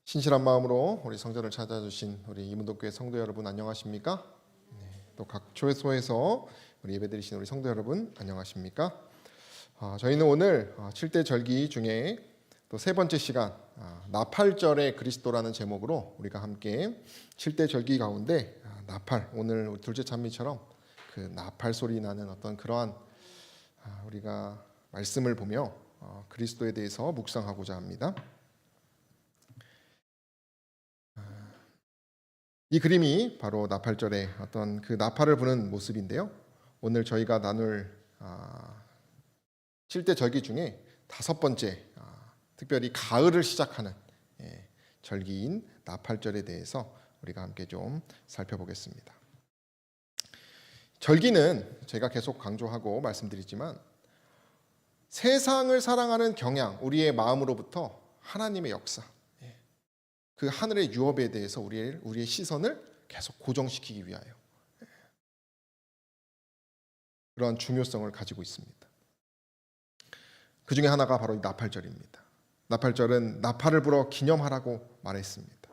신실한 마음으로 우리 성전을 찾아주신 우리 이문동교회 성도 여러분 안녕하십니까? 또 각 초소에서 우리 예배드리신 우리 성도 여러분 안녕하십니까? 저희는 오늘 7대 절기 중에 또 세 번째 시간 나팔절의 그리스도라는 제목으로 우리가 함께 7대 절기 가운데 나팔, 오늘 둘째 찬미처럼 그 나팔 소리 나는 어떤 그러한 우리가 말씀을 보며 그리스도에 대해서 묵상하고자 합니다. 이 그림이 바로 나팔절의 어떤 그 나팔을 부는 모습인데요. 오늘 저희가 나눌 7대 절기 중에 다섯 번째, 특별히 가을을 시작하는 절기인 나팔절에 대해서 우리가 함께 좀 살펴보겠습니다. 절기는 제가 계속 강조하고 말씀드리지만 세상을 사랑하는 경향, 우리의 마음으로부터 하나님의 역사, 그 하늘의 유업에 대해서 우리의 시선을 계속 고정시키기 위하여 그러한 중요성을 가지고 있습니다. 그 중에 하나가 바로 이 나팔절입니다. 나팔절은 나팔을 불어 기념하라고 말했습니다.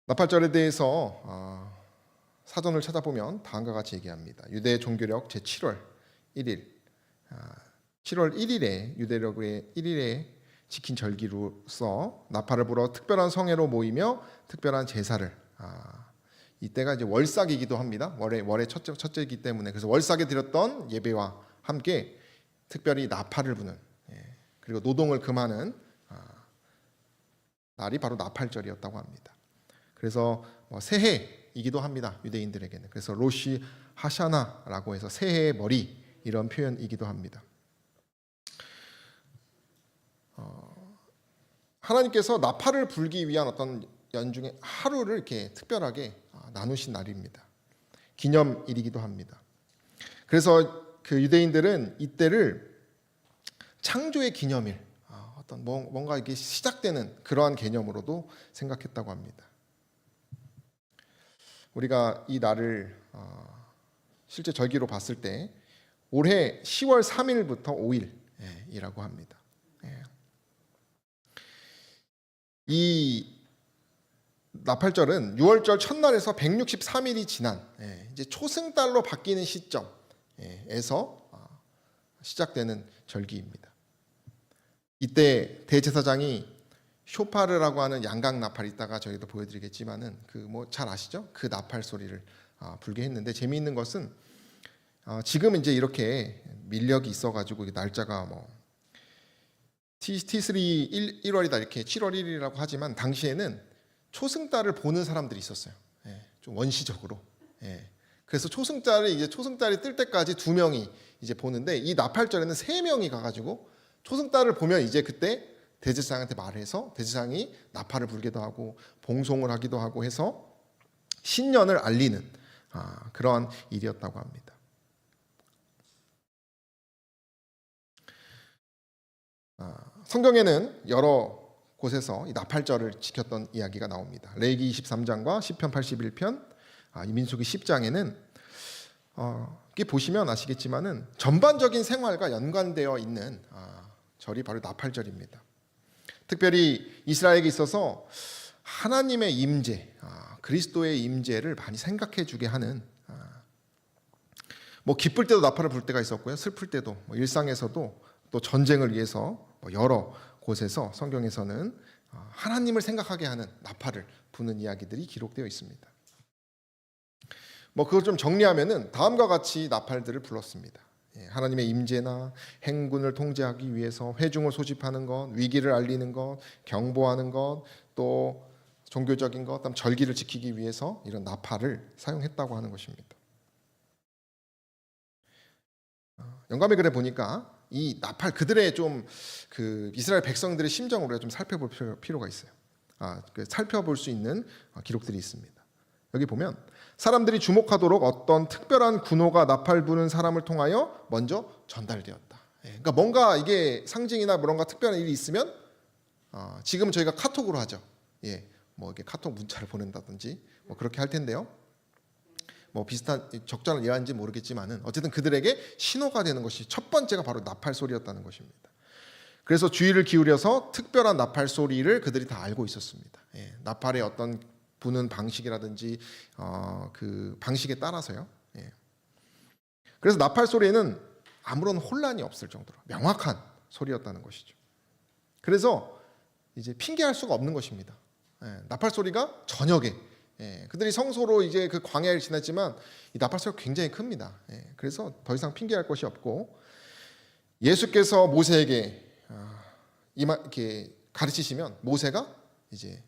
나팔절에 대해서 사전을 찾아보면 다음과 같이 얘기합니다. 유대 종교력 제7월 1일 7월 1일에 유대력의 1일에 지킨 절기로서 나팔을 불어 특별한 성회로 모이며 특별한 제사를 이때가 이제 월삭이기도 합니다. 월의 첫째이기 때문에 그래서 월삭에 드렸던 예배와 함께 특별히 나팔을 부는 그리고 노동을 금하는 날이 바로 나팔절이었다고 합니다. 그래서 새해이기도 합니다. 유대인들에게는. 그래서 로시 하샤나라고 해서 새해의 머리 이런 표현이기도 합니다. 하나님께서 나팔을 불기 위한 어떤 연중의 하루를 이렇게 특별하게 나누신 날입니다. 기념일이기도 합니다. 그래서 그 유대인들은 이때를 창조의 기념일, 어떤 뭔가 이게 시작되는 그러한 개념으로도 생각했다고 합니다. 우리가 이 날을 실제 절기로 봤을 때 올해 10월 3일부터 5일이라고 합니다. 이 나팔절은 6월절 첫날에서 163일이 지난 이제 초승달로 바뀌는 시점에서 시작되는 절기입니다. 이때 대제사장이 쇼파르라고 하는 양각 나팔 이따가 저희도 보여드리겠지만은 그 뭐 잘 아시죠? 그 나팔 소리를 불게 했는데 재미있는 것은 지금 이제 이렇게 밀력이 있어가지고 날짜가 뭐 T3 1월이다 이렇게 7월 1일이라고 하지만 당시에는 초승달을 보는 사람들이 있었어요. 좀 원시적으로. 그래서 초승달이 뜰 때까지 2명이 이제 보는데 이 나팔절에는 3명이 가가지고 초승달을 보면 이제 그때 대제사장한테 말해서 대제사장이 나팔을 불기도 하고 봉송을 하기도 하고 해서 신년을 알리는 그러한 일이었다고 합니다. 성경에는 여러 곳에서 이 나팔절을 지켰던 이야기가 나옵니다. 레위기 23장과 시편 81편, 민수기 10장에는 이게 보시면 아시겠지만은 전반적인 생활과 연관되어 있는 절이 바로 나팔절입니다. 특별히 이스라엘에게 있어서 하나님의 임재, 그리스도의 임재를 많이 생각해 주게 하는 뭐 기쁠 때도 나팔을 불 때가 있었고요. 슬플 때도 일상에서도 또 전쟁을 위해서 여러 곳에서 성경에서는 하나님을 생각하게 하는 나팔을 부는 이야기들이 기록되어 있습니다. 그걸 좀 정리하면은 다음과 같이 나팔들을 불렀습니다. 하나님의 임재나 행군을 통제하기 위해서 회중을 소집하는 것, 위기를 알리는 것, 경보하는 것, 또 종교적인 것, 그다음 절기를 지키기 위해서 이런 나팔을 사용했다고 하는 것입니다. 영감의 글에 보니까 이 나팔 그들의 좀 그 이스라엘 백성들의 심정을 우리가 좀 살펴볼 필요가 있어요. 살펴볼 수 있는 기록들이 있습니다. 여기 보면 사람들이 주목하도록 어떤 특별한 군호가 나팔 부는 사람을 통하여 먼저 전달되었다. 그러니까 뭔가 이게 상징이나 뭔가 특별한 일이 있으면 지금 저희가 카톡으로 하죠. 뭐 이렇게 카톡 문자를 보낸다든지 뭐 그렇게 할 텐데요. 뭐 비슷한 적절한 예화인지 모르겠지만은 어쨌든 그들에게 신호가 되는 것이 첫 번째가 바로 나팔 소리였다는 것입니다. 그래서 주의를 기울여서 특별한 나팔 소리를 그들이 다 알고 있었습니다. 나팔의 어떤 부는 방식이라든지 그 방식에 따라서요. 그래서 나팔 소리에는 아무런 혼란이 없을 정도로 명확한 소리였다는 것이죠. 그래서 이제 핑계할 수가 없는 것입니다. 나팔 소리가 저녁에 그들이 성소로 이제 그 광야를 지났지만 이 나팔 소리가 굉장히 큽니다. 그래서 더 이상 핑계할 것이 없고 예수께서 모세에게 이렇게 가르치시면 모세가 이제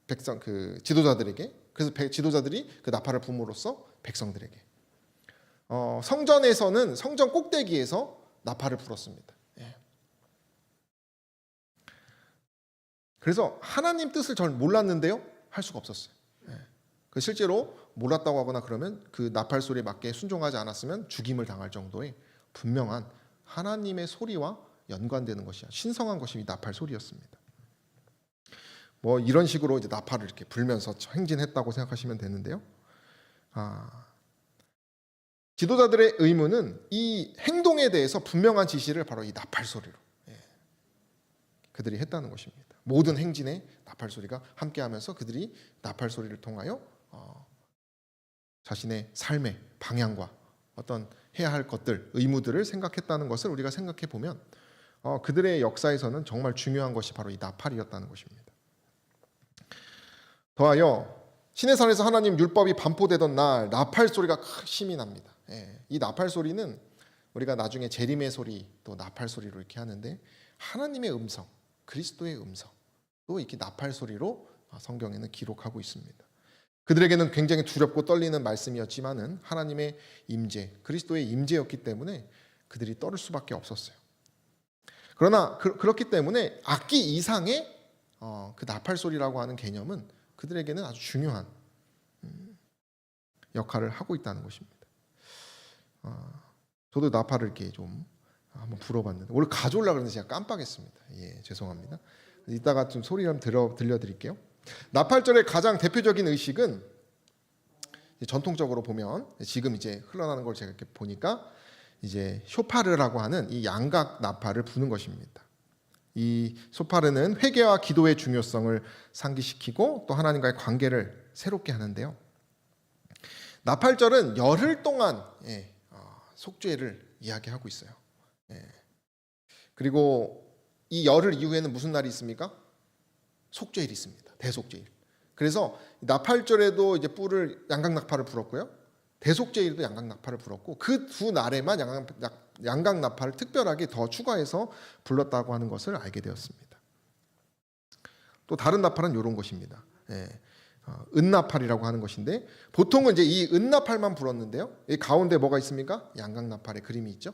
백성 그 지도자들에게 그래서 지도자들이 그 나팔을 붐으로써 백성들에게 성전에서는 성전 꼭대기에서 나팔을 불었습니다. 그래서 하나님 뜻을 잘 몰랐는데요 할 수가 없었어요. 그 실제로 몰랐다고 하거나 그러면 그 나팔 소리에 맞게 순종하지 않았으면 죽임을 당할 정도의 분명한 하나님의 소리와 연관되는 것이 신성한 것이 이 나팔 소리였습니다. 뭐 이런 식으로 이제 나팔을 이렇게 불면서 행진했다고 생각하시면 되는데요. 지도자들의 의무는 이 행동에 대해서 분명한 지시를 바로 이 나팔 소리로 그들이 했다는 것입니다. 모든 행진에 나팔 소리가 함께하면서 그들이 나팔 소리를 통하여 자신의 삶의 방향과 어떤 해야 할 것들, 의무들을 생각했다는 것을 우리가 생각해 보면 그들의 역사에서는 정말 중요한 것이 바로 이 나팔이었다는 것입니다. 더하여 시내산에서 하나님 율법이 반포되던 날 나팔 소리가 심히 납니다. 이 나팔 소리는 우리가 나중에 재림의 소리 또 나팔 소리로 이렇게 하는데 하나님의 음성, 그리스도의 음성 또 이렇게 나팔 소리로 성경에는 기록하고 있습니다. 그들에게는 굉장히 두렵고 떨리는 말씀이었지만은 하나님의 임재, 그리스도의 임재였기 때문에 그들이 떨을 수밖에 없었어요. 그러나 그렇기 때문에 악기 이상의 그 나팔 소리라고 하는 개념은 그들에게는 아주 중요한 역할을 하고 있다는 것입니다. 저도 나팔을 이렇게 좀 한번 불어봤는데 원래 가져오려고 그랬는데 제가 깜빡했습니다. 죄송합니다. 이따가 좀 소리 한번 들려드릴게요. 나팔절의 가장 대표적인 의식은 전통적으로 보면 지금 이제 흘러나는 걸 제가 이렇게 보니까 이제 쇼파르라고 하는 이 양각 나팔을 부는 것입니다. 이 쇼파르는 회개와 기도의 중요성을 상기시키고 또 하나님과의 관계를 새롭게 하는데요. 나팔절은 열흘 동안 속죄를 이야기하고 있어요. 그리고 이 열흘 이후에는 무슨 날이 있습니까? 속죄일이 있습니다. 대속죄일. 그래서 나팔절에도 이제 뿔을 양각 나팔을 불었고요. 대속죄일도 양각 나팔을 불었고 그 두 날에만 양각 나팔을 특별하게 더 추가해서 불렀다고 하는 것을 알게 되었습니다. 또 다른 나팔은 이런 것입니다. 은나팔이라고 하는 것인데 보통은 이제 이 은나팔만 불었는데요. 이 가운데 뭐가 있습니까? 양각 나팔의 그림이 있죠.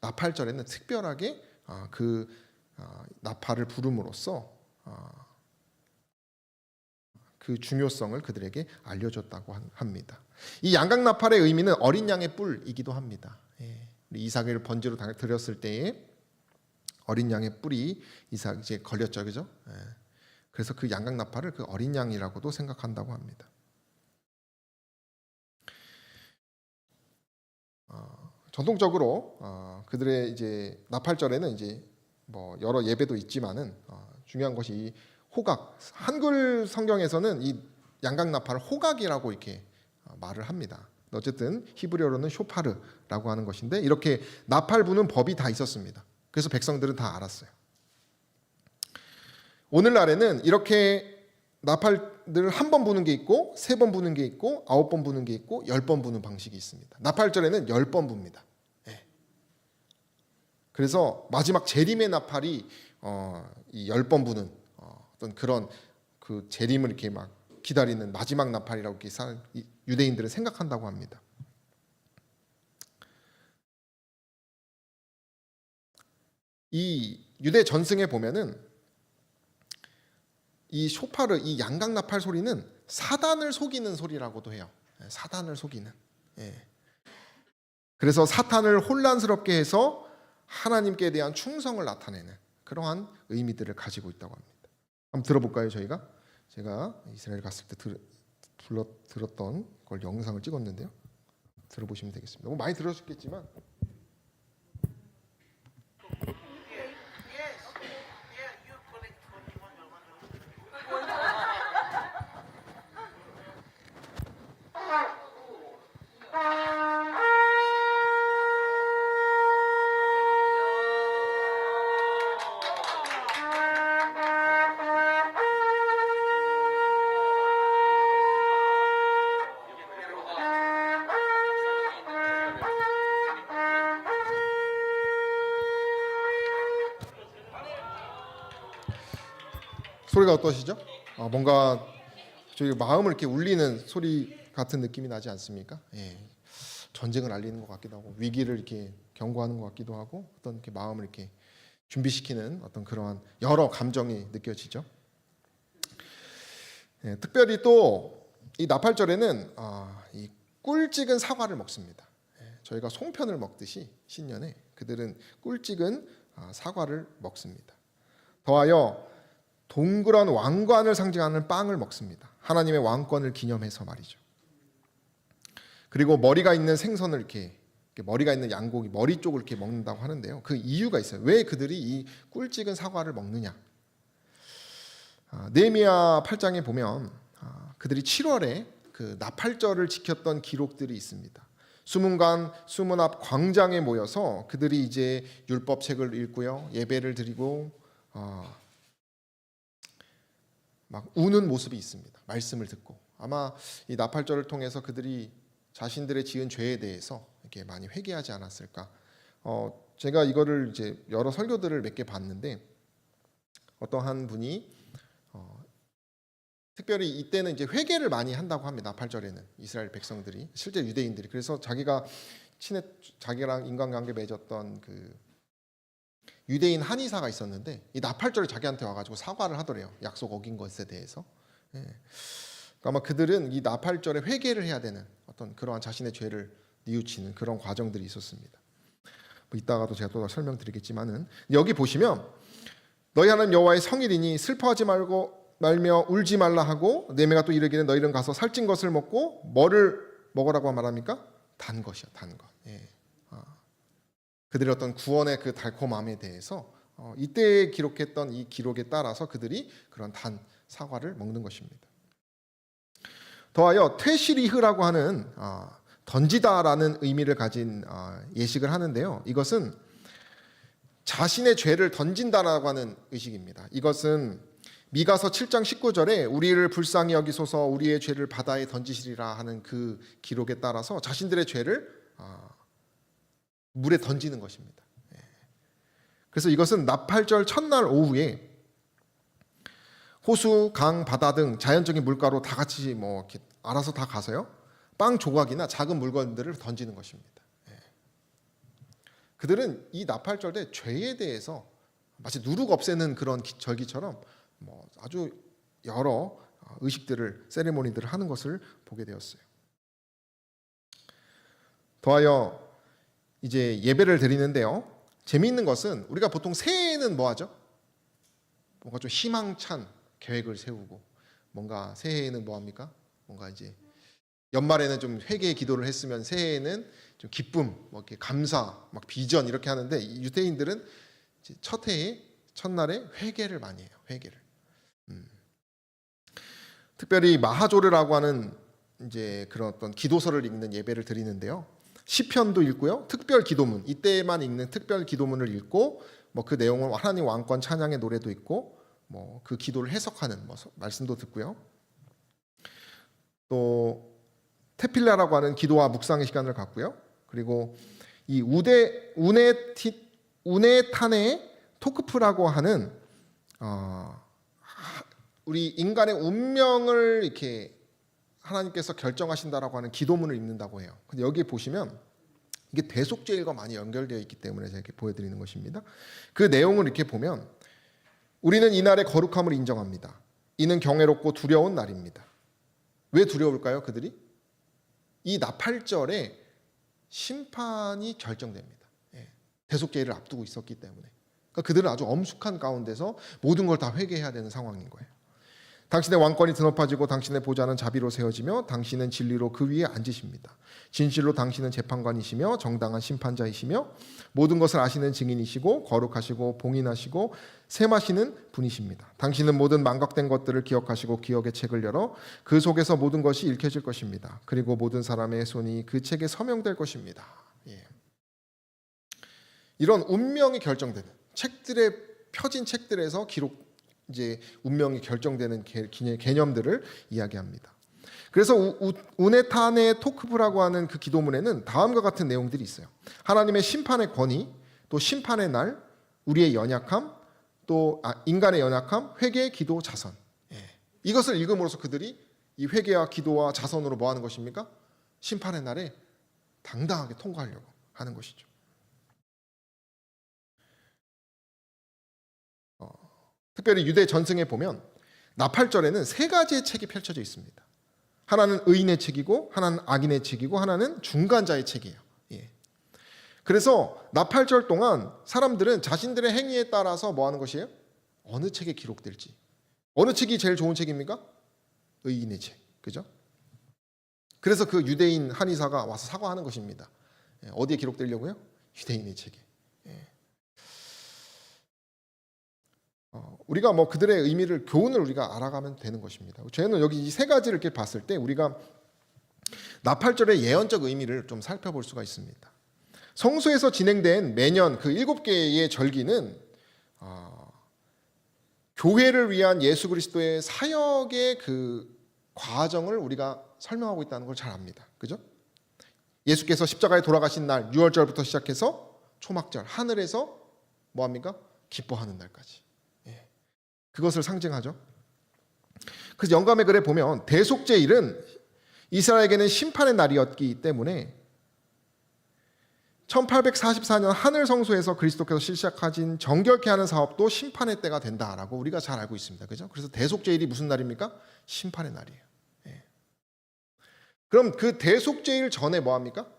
나팔절에는 특별하게 그 나팔을 부름으로써 그 중요성을 그들에게 알려줬다고 합니다. 이 양각 나팔의 의미는 어린 양의 뿔이기도 합니다. 이삭을 번제로 드렸을 때에 어린 양의 뿔이 이삭 이제 걸렸죠, 그죠? 그래서 그 양각 나팔을 그 어린 양이라고도 생각한다고 합니다. 전통적으로 그들의 이제 나팔절에는 이제 뭐 여러 예배도 있지만은 중요한 것이 이 호각. 한글 성경에서는 이 양각 나팔을 호각이라고 이렇게 말을 합니다. 어쨌든 히브리어로는 쇼파르라고 하는 것인데 이렇게 나팔 부는 법이 다 있었습니다. 그래서 백성들은 다 알았어요. 오늘날에는 이렇게 나팔들을 한 번 부는 게 있고 3번 부는 게 있고 9번 부는 게 있고 10번 부는 방식이 있습니다. 나팔절에는 10번 붑니다. 그래서 마지막 재림의 나팔이 이 10번 부는 어떤 그런 그 재림을 이렇게 막 기다리는 마지막 나팔이라고 이렇게 유대인들은 생각한다고 합니다. 이 유대 전승에 보면은 이 쇼파르, 이 양각 나팔 소리는 사단을 속이는 소리라고도 해요. 사단을 속이는. 그래서 사탄을 혼란스럽게 해서 하나님께 대한 충성을 나타내는 그러한 의미들을 가지고 있다고 합니다. 한번 들어볼까요, 저희가? 제가 이스라엘 갔을 때 들었던 걸 영상을 찍었는데요. 들어보시면 되겠습니다. 너무 많이 들으셨겠지만 소리가 어떠시죠? 뭔가 저희 마음을 이렇게 울리는 소리 같은 느낌이 나지 않습니까? 예. 전쟁을 알리는 것 같기도 하고 위기를 이렇게 경고하는 것 같기도 하고 어떤 이렇게 마음을 이렇게 준비시키는 어떤 그러한 여러 감정이 느껴지죠. 예, 특별히 또 이 나팔절에는 이 꿀 찍은 사과를 먹습니다. 예, 저희가 송편을 먹듯이 신년에 그들은 꿀 찍은 사과를 먹습니다. 더하여 동그란 왕관을 상징하는 빵을 먹습니다. 하나님의 왕권을 기념해서 말이죠. 그리고 머리가 있는 생선을 이렇게 머리가 있는 양고기 머리 쪽을 이렇게 먹는다고 하는데요. 그 이유가 있어요. 왜 그들이 이 꿀 찍은 사과를 먹느냐? 느헤미야 8장에 보면 그들이 7월에 그 나팔절을 지켰던 기록들이 있습니다. 수문관 수문 앞 광장에 모여서 그들이 이제 율법책을 읽고요, 예배를 드리고 막 우는 모습이 있습니다. 말씀을 듣고 아마 이 나팔절을 통해서 그들이 자신들의 지은 죄에 대해서 이렇게 많이 회개하지 않았을까. 제가 이거를 이제 여러 설교들을 몇 개 봤는데 어떠한 분이 특별히 이때는 이제 회개를 많이 한다고 합니다. 나팔절에는 이스라엘 백성들이 실제 유대인들이 그래서 자기랑 인간관계 맺었던 그 유대인 한의사가 있었는데 이 나팔절에 자기한테 와가지고 사과를 하더래요. 약속 어긴 것에 대해서. 예. 아마 그들은 이 나팔절에 회개를 해야 되는 어떤 그러한 자신의 죄를 뉘우치는 그런 과정들이 있었습니다. 이따가도 제가 또 설명드리겠지만은 여기 보시면 너희 하나님 여호와의 성일이니 슬퍼하지 말며 울지 말라 하고 느헤미야가 또 이르기를 너희는 가서 살찐 것을 먹고 뭐를 먹으라고 말합니까? 단 것이요, 단 것. 예. 그들의 어떤 구원의 그 달콤함에 대해서 이때 기록했던 이 기록에 따라서 그들이 그런 단 사과를 먹는 것입니다. 더하여 퇴시리흐라고 하는 던지다라는 의미를 가진 예식을 하는데요. 이것은 자신의 죄를 던진다라고 하는 의식입니다. 이것은 미가서 7장 19절에 우리를 불쌍히 여기소서 우리의 죄를 바다에 던지시리라 하는 그 기록에 따라서 자신들의 죄를 물에 던지는 것입니다. 그래서 이것은 나팔절 첫날 오후에 호수, 강, 바다 등 자연적인 물가로 다 같이 뭐 이렇게 알아서 다 가서요. 빵 조각이나 작은 물건들을 던지는 것입니다. 그들은 이 나팔절 때 죄에 대해서 마치 누룩 없애는 그런 절기처럼 뭐 아주 여러 의식들을 세리머니들을 하는 것을 보게 되었어요. 더하여 이제 예배를 드리는데요. 재미있는 것은 우리가 보통 새해에는 뭐 하죠? 뭔가 좀 희망찬 계획을 세우고 뭔가 새해에는 뭐 합니까? 뭔가 이제 연말에는 좀 회개의 기도를 했으면 새해에는 좀 기쁨, 뭐 이렇게 감사, 막 비전 이렇게 하는데 유대인들은 첫 해에 첫날에 회개를 많이 해요. 회개를. 특별히 마하조르라고 하는 이제 그런 어떤 기도서를 읽는 예배를 드리는데요. 시편도 읽고요. 특별 기도문 이때만 읽는 특별 기도문을 읽고 뭐 그 내용은 하나님 왕권 찬양의 노래도 있고 뭐 그 기도를 해석하는 뭐 말씀도 듣고요. 또 테필라라고 하는 기도와 묵상의 시간을 갖고요. 그리고 이 우네탄의 토크프라고 하는 우리 인간의 운명을 이렇게 하나님께서 결정하신다라고 하는 기도문을 읽는다고 해요. 근데 여기 보시면 이게 대속죄일과 많이 연결되어 있기 때문에 제가 이렇게 보여드리는 것입니다. 그 내용을 이렇게 보면 우리는 이날의 거룩함을 인정합니다. 이는 경외롭고 두려운 날입니다. 왜 두려울까요? 그들이 이 나팔절에 심판이 결정됩니다. 대속죄일을 앞두고 있었기 때문에. 그러니까 그들은 아주 엄숙한 가운데서 모든 걸 다 회개해야 되는 상황인 거예요. 당신의 왕권이 드높아지고 당신의 보좌는 자비로 세워지며 당신은 진리로 그 위에 앉으십니다. 진실로 당신은 재판관이시며 정당한 심판자이시며 모든 것을 아시는 증인이시고 거룩하시고 봉인하시고 셈하시는 분이십니다. 당신은 모든 망각된 것들을 기억하시고 기억의 책을 열어 그 속에서 모든 것이 읽혀질 것입니다. 그리고 모든 사람의 손이 그 책에 서명될 것입니다. 이런 운명이 결정되는 책들의 펴진 책들에서 이제 운명이 결정되는 개념들을 이야기합니다. 그래서 우네탄의 토크브라고 하는 그 기도문에는 다음과 같은 내용들이 있어요. 하나님의 심판의 권위, 또 심판의 날, 우리의 연약함, 또 인간의 연약함, 회개, 기도, 자선. 이것을 읽음으로써 그들이 이 회개와 기도와 자선으로 뭐 하는 것입니까? 심판의 날에 당당하게 통과하려고 하는 것이죠. 특별히 유대 전승에 보면 나팔절에는 세 가지의 책이 펼쳐져 있습니다. 하나는 의인의 책이고, 하나는 악인의 책이고, 하나는 중간자의 책이에요. 그래서 나팔절 동안 사람들은 자신들의 행위에 따라서 뭐 하는 것이에요? 어느 책에 기록될지. 어느 책이 제일 좋은 책입니까? 의인의 책. 그죠? 그래서 그 유대인 한의사가 와서 사과하는 것입니다. 어디에 기록되려고요? 유대인의 책에. 우리가 뭐 그들의 의미를, 교훈을 우리가 알아가면 되는 것입니다. 저희는 여기 이 세 가지를 이렇게 봤을 때 우리가 나팔절의 예언적 의미를 좀 살펴볼 수가 있습니다. 성소에서 진행된 매년 그 7개의 절기는 교회를 위한 예수 그리스도의 사역의 그 과정을 우리가 설명하고 있다는 걸 잘 압니다. 그죠? 예수께서 십자가에 돌아가신 날 6월절부터 시작해서 초막절, 하늘에서 뭐합니까? 기뻐하는 날까지. 그것을 상징하죠. 그래서 영감의 글에 보면 대속죄일은 이스라엘에게는 심판의 날이었기 때문에 1844년 하늘 성소에서 그리스도께서 시작하신 정결케 하는 사업도 심판의 때가 된다라고 우리가 잘 알고 있습니다. 그죠? 그래서 대속죄일이 무슨 날입니까? 심판의 날이에요. 그럼 그 대속죄일 전에 뭐 합니까?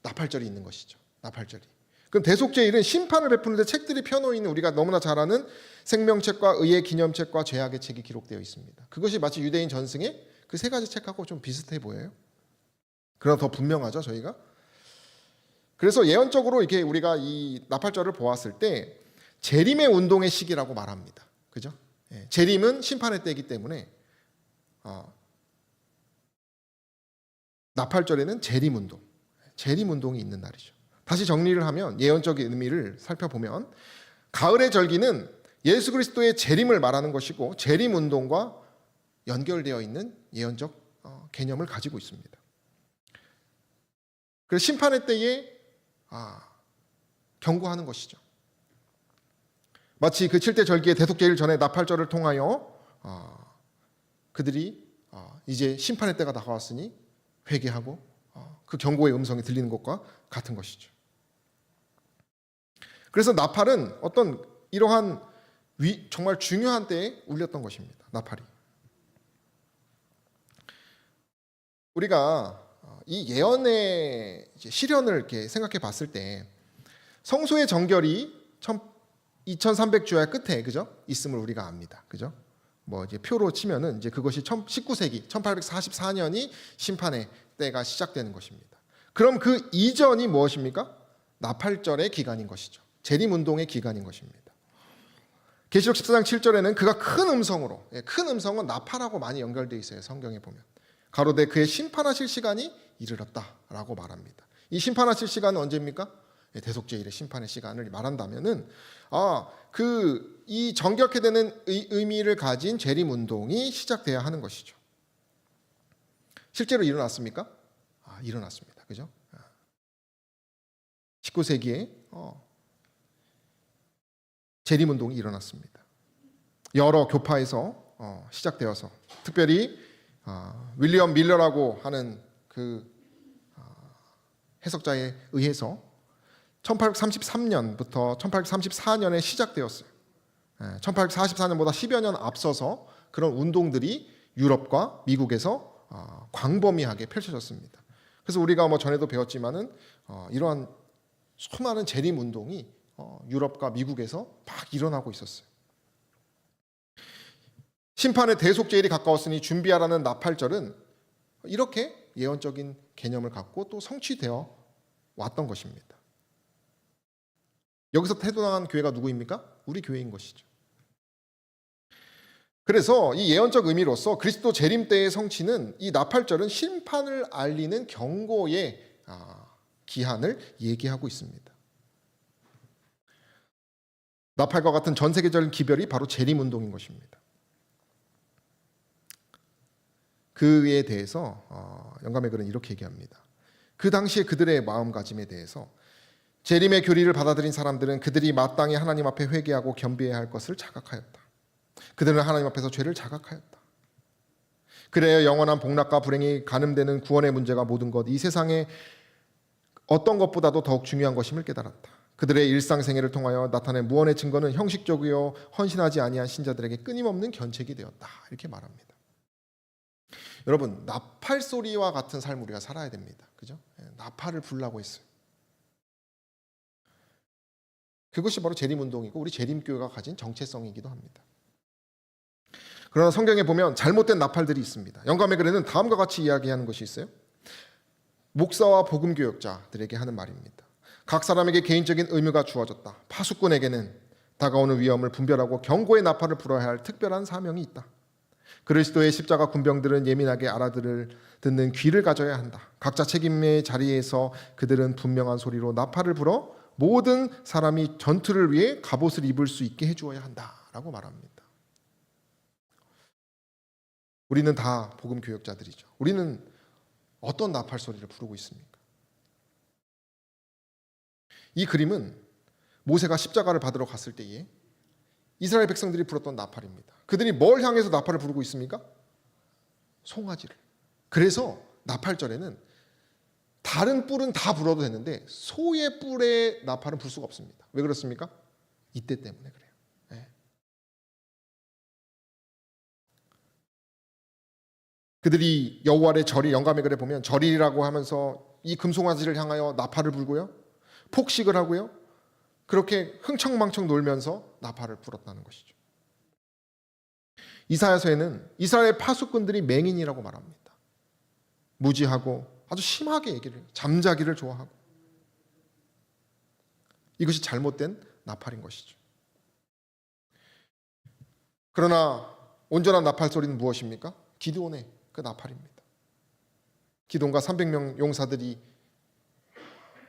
나팔절이 있는 것이죠. 나팔절이. 그럼 대속죄일은 심판을 베푸는데 책들이 펴놓여 있는 우리가 너무나 잘 아는 생명책과 의의 기념책과 죄악의 책이 기록되어 있습니다. 그것이 마치 유대인 전승의 그 세 가지 책하고 좀 비슷해 보여요. 그러나 더 분명하죠, 저희가. 그래서 예언적으로 이렇게 우리가 이 나팔절을 보았을 때 재림의 운동의 시기라고 말합니다. 그죠? 재림은 심판의 때이기 때문에 나팔절에는 재림 운동이 있는 날이죠. 다시 정리를 하면 예언적인 의미를 살펴보면 가을의 절기는 예수 그리스도의 재림을 말하는 것이고 재림 운동과 연결되어 있는 예언적 개념을 가지고 있습니다. 그래서 심판의 때에 경고하는 것이죠. 마치 그 7대 절기의 대속죄일 전에 나팔절을 통하여 그들이 이제 심판의 때가 다가왔으니 회개하고 그 경고의 음성이 들리는 것과 같은 것이죠. 그래서 나팔은 어떤 이러한 정말 중요한 때에 울렸던 것입니다. 나팔이. 우리가 이 예언의 실현을 이렇게 생각해 봤을 때 성소의 정결이 2300주야 끝에 그죠? 있음을 우리가 압니다. 그죠? 뭐 이제 표로 치면은 이제 그것이 19세기 1844년이 심판의 때가 시작되는 것입니다. 그럼 그 이전이 무엇입니까? 나팔절의 기간인 것이죠. 재림 운동의 기간인 것입니다. 계시록 14장 7절에는 그가 큰 음성으로, 큰 음성은 나팔하고 많이 연결되어 있어요. 성경에 보면. 가로되 그의 심판하실 시간이 이르렀다라고 말합니다. 이 심판하실 시간은 언제입니까? 대속죄일의 심판의 시간을 말한다면은 이 정결케 되는 의미를 가진 재림 운동이 시작돼야 하는 것이죠. 실제로 일어났습니까? 일어났습니다. 그죠? 19세기에 재림 운동이 일어났습니다. 여러 교파에서 시작되어서 특별히 윌리엄 밀러라고 하는 그 해석자에 의해서 1833년부터 1834년에 시작되었어요. 1844년보다 10여 년 앞서서 그런 운동들이 유럽과 미국에서 광범위하게 펼쳐졌습니다. 그래서 우리가 뭐 전에도 배웠지만은 이러한 수많은 재림 운동이 유럽과 미국에서 막 일어나고 있었어요. 심판의 대속죄일이 가까웠으니 준비하라는 나팔절은 이렇게 예언적인 개념을 갖고 또 성취되어 왔던 것입니다. 여기서 태동한 교회가 누구입니까? 우리 교회인 것이죠. 그래서 이 예언적 의미로서 그리스도 재림 때의 성취는 이 나팔절은 심판을 알리는 경고의 기한을 얘기하고 있습니다. 나팔과 같은 전 세계적인 기별이 바로 재림 운동인 것입니다. 그에 대해서 영감의 글은 이렇게 얘기합니다. 그 당시에 그들의 마음가짐에 대해서 재림의 교리를 받아들인 사람들은 그들이 마땅히 하나님 앞에 회개하고 겸비해야 할 것을 자각하였다. 그들은 하나님 앞에서 죄를 자각하였다. 그래야 영원한 복락과 불행이 가늠되는 구원의 문제가 모든 것, 이 세상에 어떤 것보다도 더욱 중요한 것임을 깨달았다. 그들의 일상생애를 통하여 나타낸 무언의 증거는 형식적이요 헌신하지 아니한 신자들에게 끊임없는 견책이 되었다. 이렇게 말합니다. 여러분, 나팔 소리와 같은 삶을 우리가 살아야 됩니다. 그죠? 나팔을 불라고 했어요. 그것이 바로 재림운동이고 우리 재림교회가 가진 정체성이기도 합니다. 그러나 성경에 보면 잘못된 나팔들이 있습니다. 영감의 글에는 다음과 같이 이야기하는 것이 있어요. 목사와 복음교역자들에게 하는 말입니다. 각 사람에게 개인적인 의무가 주어졌다. 파수꾼에게는 다가오는 위험을 분별하고 경고의 나팔을 불어야 할 특별한 사명이 있다. 그리스도의 십자가 군병들은 예민하게 듣는 귀를 가져야 한다. 각자 책임의 자리에서 그들은 분명한 소리로 나팔을 불어 모든 사람이 전투를 위해 갑옷을 입을 수 있게 해주어야 한다라고 말합니다. 우리는 다 복음 교역자들이죠. 우리는 어떤 나팔 소리를 부르고 있습니까? 이 그림은 모세가 십자가를 받으러 갔을 때에 이스라엘 백성들이 불었던 나팔입니다. 그들이 뭘 향해서 나팔을 부르고 있습니까? 송아지를. 그래서 나팔절에는 다른 뿔은 다 불어도 되는데 소의 뿔의 나팔은 불 수가 없습니다. 왜 그렇습니까? 이때 때문에 그래요. 네. 그들이 여호와의 절이 영감의 글에 보면 절이라고 하면서 이 금송아지를 향하여 나팔을 불고요. 폭식을 하고요. 그렇게 흥청망청 놀면서 나팔을 불었다는 것이죠. 이사야서에는 이스라엘 파수꾼들이 맹인이라고 말합니다. 무지하고 아주 심하게 얘기를 해요. 잠자기를 좋아하고. 이것이 잘못된 나팔인 것이죠. 그러나 온전한 나팔 소리는 무엇입니까? 기드온의 그 나팔입니다. 기드온과 300명 용사들이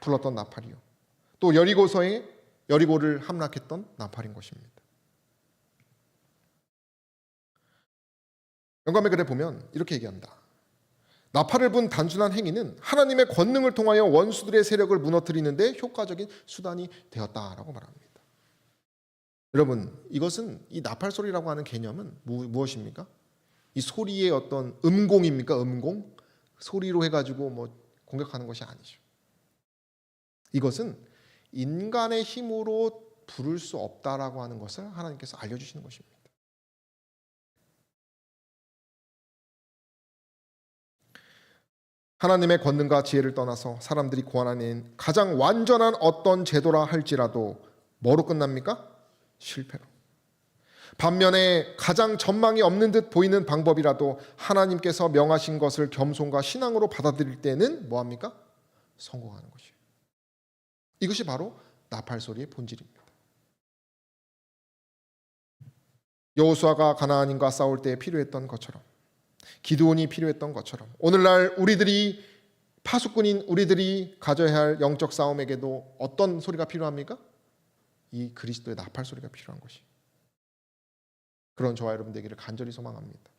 불렀던 나팔이요. 또 여리고를 함락했던 나팔인 것입니다. 영감의 글에 보면 이렇게 얘기합니다. 나팔을 분 단순한 행위는 하나님의 권능을 통하여 원수들의 세력을 무너뜨리는 데 효과적인 수단이 되었다라고 말합니다. 여러분, 이것은 이 나팔 소리라고 하는 개념은 무엇입니까? 이 소리의 어떤 음공입니까? 음공? 소리로 해가지고 공격하는 것이 아니죠. 이것은 인간의 힘으로 부를 수 없다라고 하는 것을 하나님께서 알려주시는 것입니다. 하나님의 권능과 지혜를 떠나서 사람들이 고안하는 가장 완전한 어떤 제도라 할지라도 뭐로 끝납니까? 실패로. 반면에 가장 전망이 없는 듯 보이는 방법이라도 하나님께서 명하신 것을 겸손과 신앙으로 받아들일 때는 뭐합니까? 성공하는 것이에요. 이것이 바로 나팔 소리의 본질입니다. 여호수아가 가나안인과 싸울 때 필요했던 것처럼, 기드온이 필요했던 것처럼, 오늘날 우리들이 파수꾼인 우리들이 가져야 할 영적 싸움에게도 어떤 소리가 필요합니까? 이 그리스도의 나팔 소리가 필요한 것이. 그런 저와 여러분 되기를 간절히 소망합니다.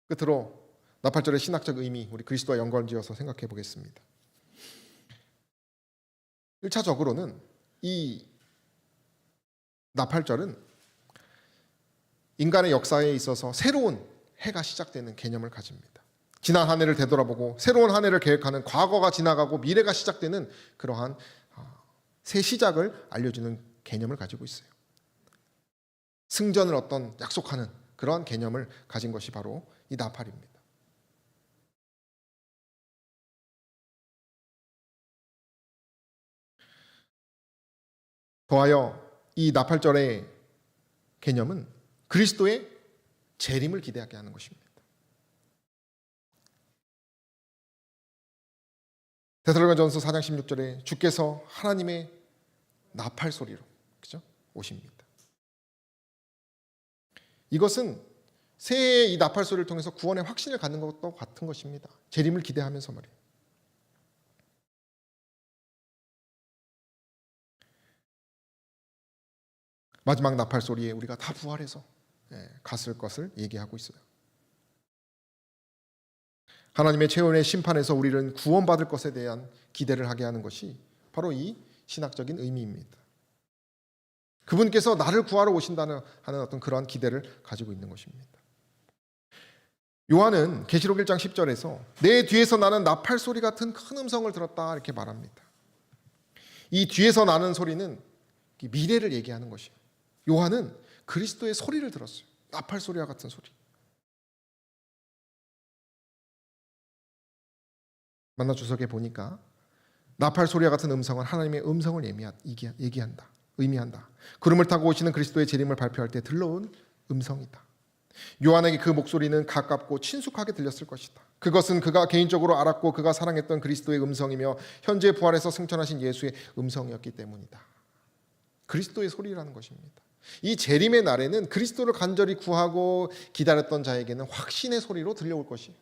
끝으로 나팔절의 신학적 의미, 우리 그리스도와 연관지어서 생각해 보겠습니다. 1차적으로는 이 나팔절은 인간의 역사에 있어서 새로운 해가 시작되는 개념을 가집니다. 지난 한 해를 되돌아보고 새로운 한 해를 계획하는, 과거가 지나가고 미래가 시작되는 그러한 새 시작을 알려주는 개념을 가지고 있어요. 승전을 어떤 약속하는 그러한 개념을 가진 것이 바로 이 나팔입니다. 더하여 이 나팔절의 개념은 그리스도의 재림을 기대하게 하는 것입니다. 데살로니가전서 4장 16절에 주께서 하나님의 나팔 소리로, 그죠? 오십니다. 이것은 새해의 이 나팔 소리를 통해서 구원의 확신을 갖는 것도 같은 것입니다. 재림을 기대하면서 말이에요. 마지막 나팔 소리에 우리가 다 부활해서 갔을 것을 얘기하고 있어요. 하나님의 최후의 심판에서 우리는 구원받을 것에 대한 기대를 하게 하는 것이 바로 이 신학적인 의미입니다. 그분께서 나를 구하러 오신다는 하는 어떤 그러한 기대를 가지고 있는 것입니다. 요한은 계시록 1장 10절에서 내 뒤에서 나는 나팔 소리 같은 큰 음성을 들었다 이렇게 말합니다. 이 뒤에서 나는 소리는 미래를 얘기하는 것이에요. 요한은 그리스도의 소리를 들었어요. 나팔 소리와 같은 소리. 만나 주석에 보니까 나팔 소리와 같은 음성은 하나님의 음성을 얘기한다. 의미한다. 구름을 타고 오시는 그리스도의 재림을 발표할 때 들려온 음성이다. 요한에게 그 목소리는 가깝고 친숙하게 들렸을 것이다. 그것은 그가 개인적으로 알았고 그가 사랑했던 그리스도의 음성이며 현재 부활해서 승천하신 예수의 음성이었기 때문이다. 그리스도의 소리라는 것입니다. 이 재림의 날에는 그리스도를 간절히 구하고 기다렸던 자에게는 확신의 소리로 들려올 것이에요.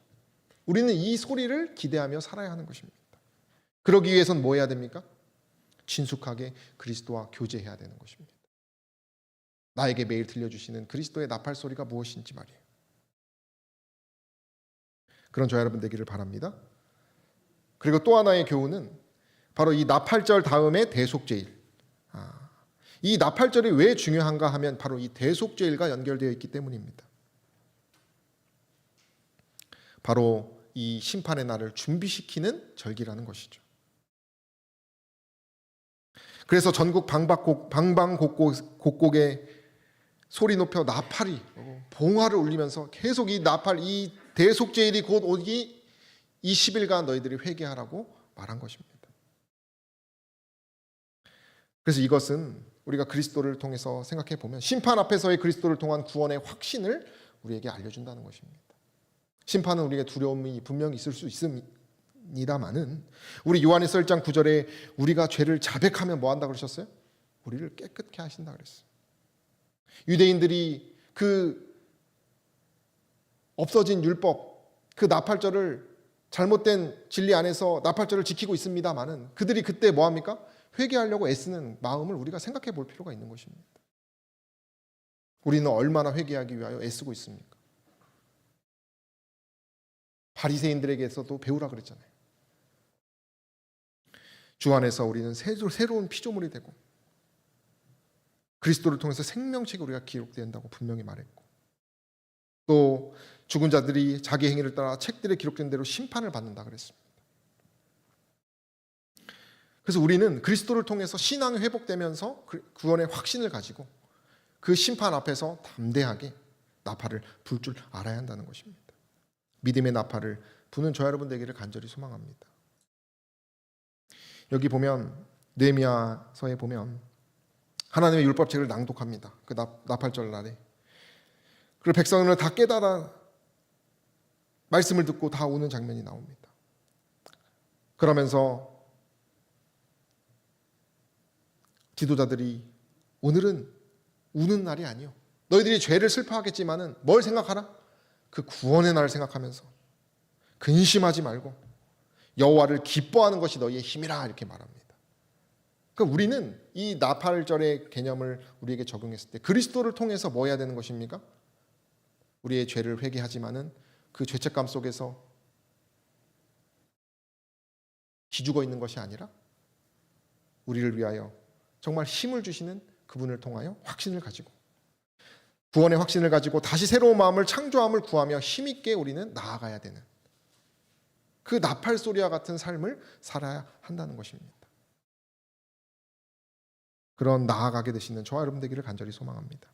우리는 이 소리를 기대하며 살아야 하는 것입니다. 그러기 위해선 뭐 해야 됩니까? 친숙하게 그리스도와 교제해야 되는 것입니다. 나에게 매일 들려주시는 그리스도의 나팔 소리가 무엇인지 말이에요. 그런 저와 여러분 되기를 바랍니다. 그리고 또 하나의 교훈은 바로 이 나팔절 다음에 대속죄일. 이 나팔절이 왜 중요한가 하면 바로 이 대속죄일과 연결되어 있기 때문입니다. 바로 이 심판의 날을 준비시키는 절기라는 것이죠. 그래서 전국 방방곡곡에 소리 높여 나팔이 봉화를 울리면서 계속 이 나팔, 이 대속죄일이 곧 오기 이 10일간 너희들이 회개하라고 말한 것입니다. 그래서 이것은 우리가 그리스도를 통해서 생각해 보면 심판 앞에서의 그리스도를 통한 구원의 확신을 우리에게 알려준다는 것입니다. 심판은 우리에게 두려움이 분명히 있을 수 있습니다만은 우리 요한일서 1장 9절에 우리가 죄를 자백하면 뭐 한다 그러셨어요? 우리를 깨끗게 하신다 그랬어요. 유대인들이 그 없어진 율법, 그 나팔절을 잘못된 진리 안에서 나팔절을 지키고 있습니다만은 그들이 그때 뭐 합니까? 회개하려고 애쓰는 마음을 우리가 생각해 볼 필요가 있는 것입니다. 우리는 얼마나 회개하기 위하여 애쓰고 있습니까? 바리새인들에게서도 배우라 그랬잖아요. 주 안에서 우리는 새로운 피조물이 되고 그리스도를 통해서 생명책이 우리가 기록된다고 분명히 말했고 또 죽은 자들이 자기 행위를 따라 책들에 기록된 대로 심판을 받는다 그랬습니다. 그래서 우리는 그리스도를 통해서 신앙이 회복되면서 구원의 확신을 가지고 그 심판 앞에서 담대하게 나팔을 불 줄 알아야 한다는 것입니다. 믿음의 나팔을 부는 저 여러분 되기를 간절히 소망합니다. 여기 보면 느헤미야서에 보면 하나님의 율법책을 낭독합니다. 그 나팔절 날에. 그리고 백성을 다 깨달아 말씀을 듣고 다 우는 장면이 나옵니다. 그러면서 지도자들이 오늘은 우는 날이 아니요. 너희들이 죄를 슬퍼하겠지만은 뭘 생각하라? 그 구원의 날을 생각하면서 근심하지 말고 여호와를 기뻐하는 것이 너희의 힘이라 이렇게 말합니다. 그러니까 우리는 이 나팔절의 개념을 우리에게 적용했을 때 그리스도를 통해서 뭐 해야 되는 것입니까? 우리의 죄를 회개하지만은 그 죄책감 속에서 기죽어 있는 것이 아니라 우리를 위하여 정말 힘을 주시는 그분을 통하여 확신을 가지고 구원의 확신을 가지고 다시 새로운 마음을 창조함을 구하며 힘있게 우리는 나아가야 되는 그 나팔 소리와 같은 삶을 살아야 한다는 것입니다. 그런 나아가게 되시는 저와 여러분 되기를 간절히 소망합니다.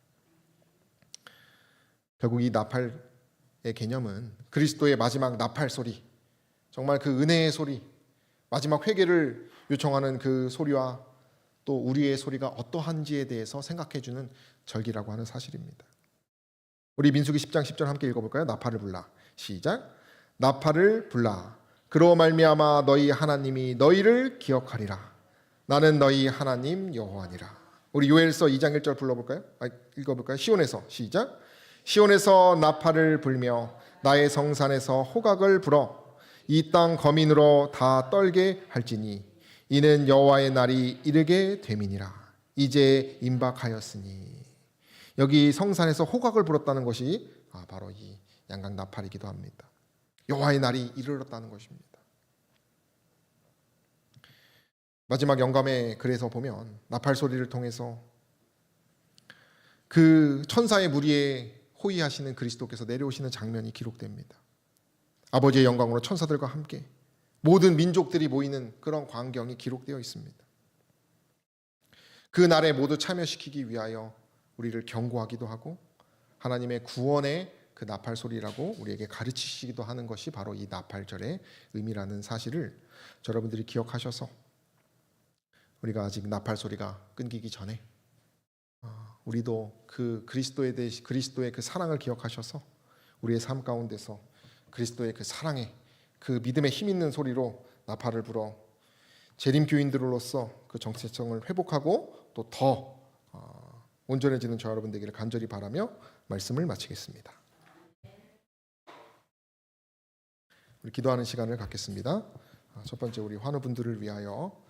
결국 이 나팔의 개념은 그리스도의 마지막 나팔 소리, 정말 그 은혜의 소리, 마지막 회개를 요청하는 그 소리와 또 우리의 소리가 어떠한지에 대해서 생각해주는 절기라고 하는 사실입니다. 우리 민수기 10장 10절 함께 읽어볼까요? 나팔을 불라. 시작. 나팔을 불라. 그로 말미암아 너희 하나님이 너희를 기억하리라. 나는 너희 하나님 여호와니라. 우리 요엘서 2장 1절 불러볼까요? 읽어볼까요? 시온에서 시작. 시온에서 나팔을 불며 나의 성산에서 호각을 불어 이 땅 거민으로 다 떨게 할지니 이는 여호와의 날이 이르게 됨이니라. 이제 임박하였으니. 여기 성산에서 호각을 불었다는 것이 바로 이 양각 나팔이기도 합니다. 여호와의 날이 이르렀다는 것입니다. 마지막 영감의 글에서 보면 나팔 소리를 통해서 그 천사의 무리에 호위하시는 그리스도께서 내려오시는 장면이 기록됩니다. 아버지의 영광으로 천사들과 함께 모든 민족들이 모이는 그런 광경이 기록되어 있습니다. 그 날에 모두 참여시키기 위하여 우리를 경고하기도 하고 하나님의 구원의 그 나팔 소리라고 우리에게 가르치시기도 하는 것이 바로 이 나팔절의 의미라는 사실을 여러분들이 기억하셔서 우리가 아직 나팔 소리가 끊기기 전에 우리도 그 그리스도의 그 사랑을 기억하셔서 우리의 삶 가운데서 그리스도의 그 사랑의 그 믿음의 힘 있는 소리로 나팔을 불어 재림 교인들로서 그 정체성을 회복하고 또 더 온전해지는 저 여러분 되기를 간절히 바라며 말씀을 마치겠습니다. 우리 기도하는 시간을 갖겠습니다. 첫 번째 우리 환우분들을 위하여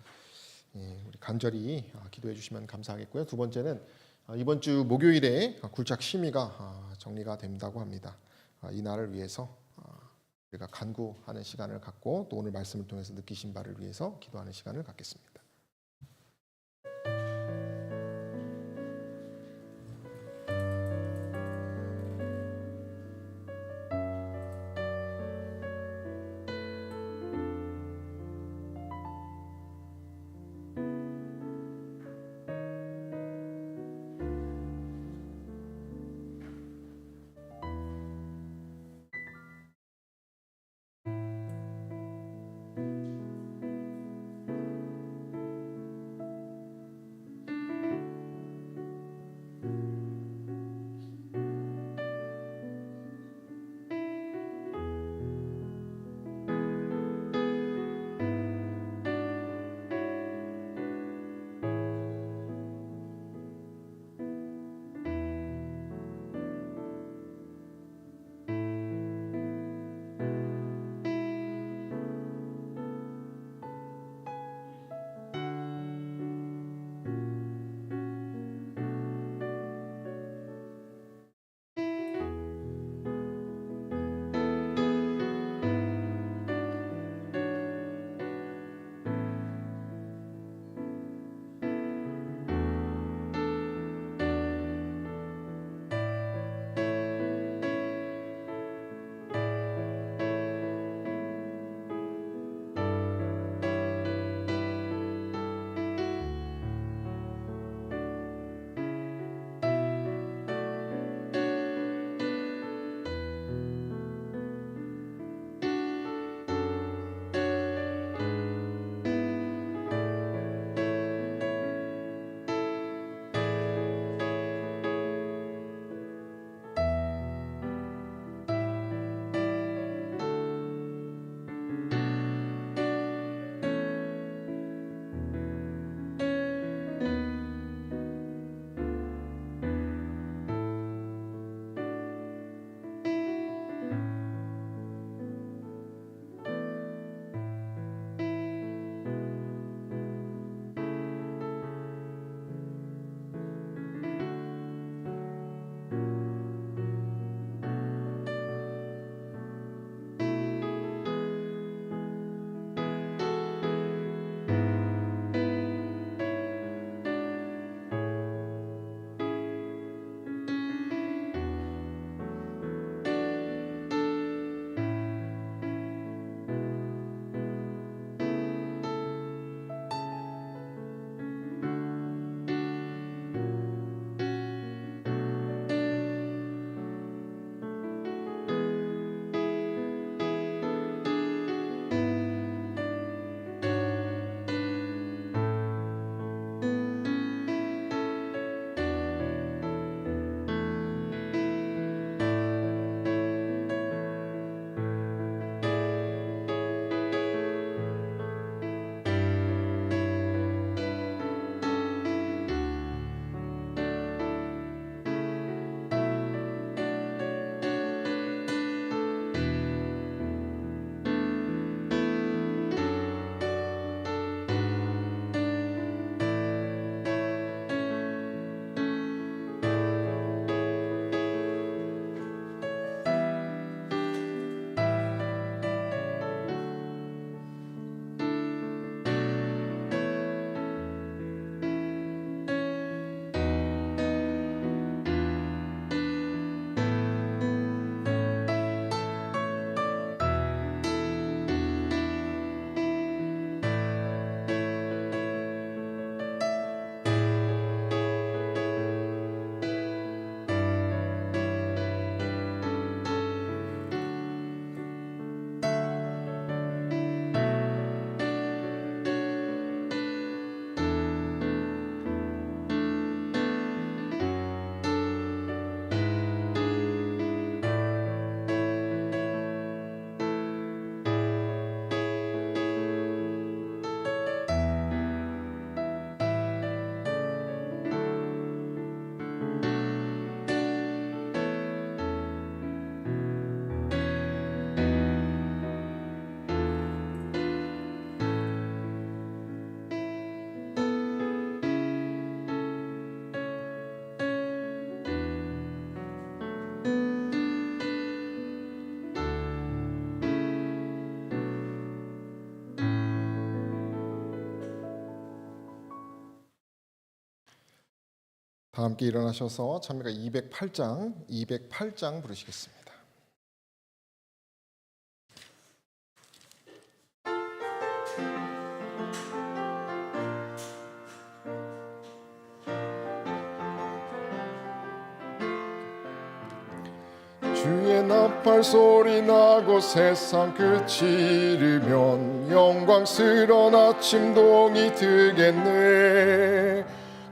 우리 간절히 기도해 주시면 감사하겠고요. 두 번째는 이번 주 목요일에 굴착 심의가 정리가 된다고 합니다. 이 날을 위해서 우리가 간구하는 시간을 갖고 또 오늘 말씀을 통해서 느끼신 바를 위해서 기도하는 시간을 갖겠습니다. 다 함께 일어나셔서 찬미가 208장 부르시겠습니다. 주의 나팔 소리 나고 세상 끝이 이르면 영광스러운 아침 동이 뜨겠네.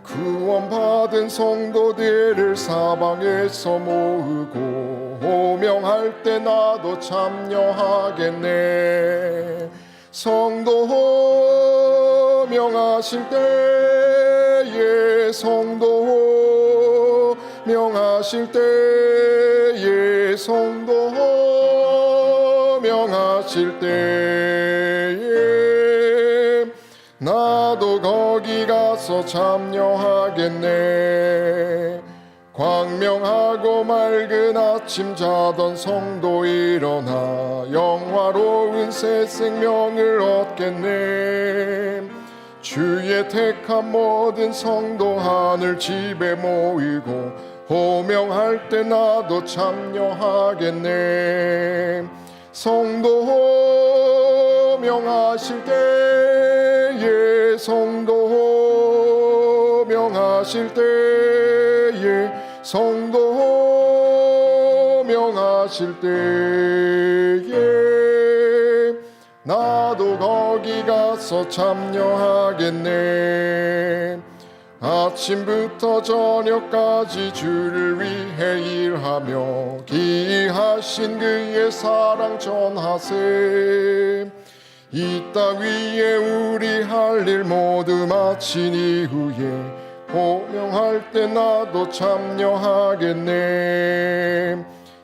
구원받은 성도들을 사방에서 모으고 호명할 때 나도 참여하겠네. 성도 호명하실 때에 성도 호명하실 때에 성도 호명하실 때에 나도 거기 가서 참여하겠네. 광명하고 맑은 아침 자던 성도 일어나 영화로운 새 생명을 얻겠네. 주의 택한 모든 성도 하늘 집에 모이고 호명할 때 나도 참여하겠네. 성도 호명하실 때에 성도 호명하실 때에 성도 호명하실 때에 나도 거기 가서 참여하겠네. 아침부터 저녁까지 주를 위해 일하며 기이하신 그의 사랑 전하세. 이 땅 위에 우리 할 일 모두 마친 이후에 호명할 때 나도 참여하겠네.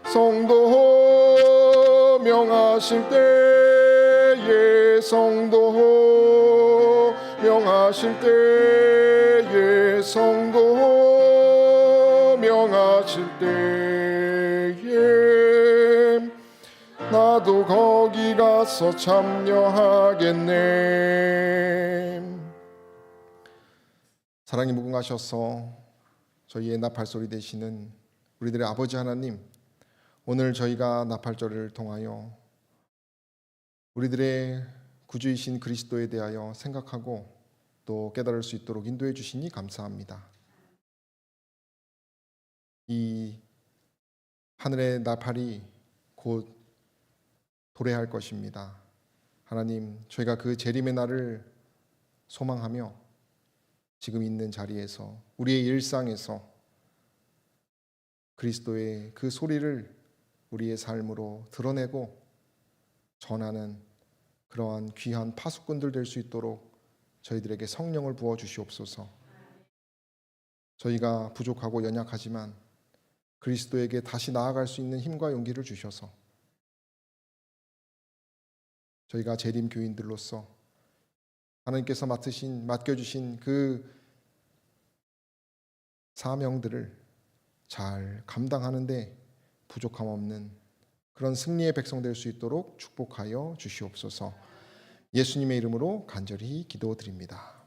성도 호명하실 때에 성도 호명하실 때에 성도 호명하실 때에 나도 거기 가서 참여하겠네. 사랑이 무궁하셔서 저희의 나팔소리 되시는 우리들의 아버지 하나님, 오늘 저희가 나팔절을 통하여 우리들의 구주이신 그리스도에 대하여 생각하고 또 깨달을 수 있도록 인도해 주시니 감사합니다. 이 하늘의 나팔이 곧 도래할 것입니다. 하나님, 저희가 그 재림의 날을 소망하며 지금 있는 자리에서 우리의 일상에서 그리스도의 그 소리를 우리의 삶으로 드러내고 전하는 그러한 귀한 파수꾼들 될 수 있도록 저희들에게 성령을 부어 주시옵소서. 저희가 부족하고 연약하지만 그리스도에게 다시 나아갈 수 있는 힘과 용기를 주셔서 저희가 재림 교인들로서 하나님께서 맡겨주신 그 사명들을 잘 감당하는데 부족함 없는 그런 승리의 백성 될 수 있도록 축복하여 주시옵소서. 예수님의 이름으로 간절히 기도드립니다.